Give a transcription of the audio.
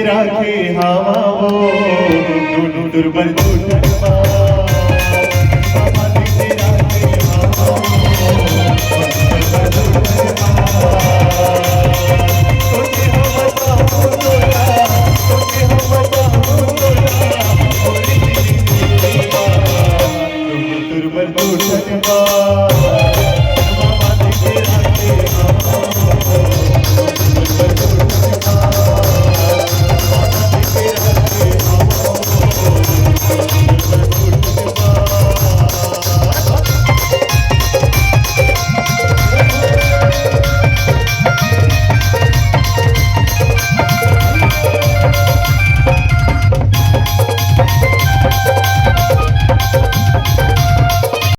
राखे हवा वो दोनों दुर्बल टूटन बाबा देखे राखे हवा वो दुर्बल टूटन तोके हम बताऊं तोला तोके हम बताऊं तोला होली दुर्बल टूटन